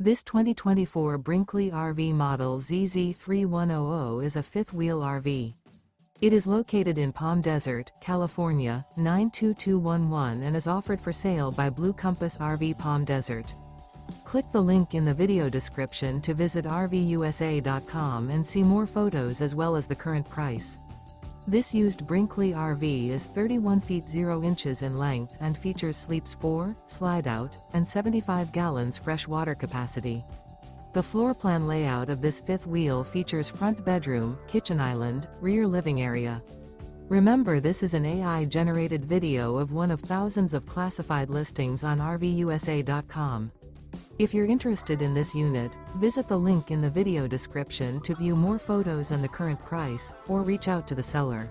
This 2024 Brinkley RV model ZZ3100 is a fifth-wheel RV. It is located in Palm Desert, California, 92211 and is offered for sale by Blue Compass RV Palm Desert. Click the link in the video description to visit RVUSA.com and see more photos as well as the current price. This used Brinkley RV is 31 feet 0 inches in length and features sleeps 4, slide-out, and 75 gallons fresh water capacity. The floor plan layout of this fifth wheel features front bedroom, kitchen island, rear living area. Remember, this is an AI-generated video of one of thousands of classified listings on RVUSA.com. If you're interested in this unit, visit the link in the video description to view more photos and the current price, or reach out to the seller.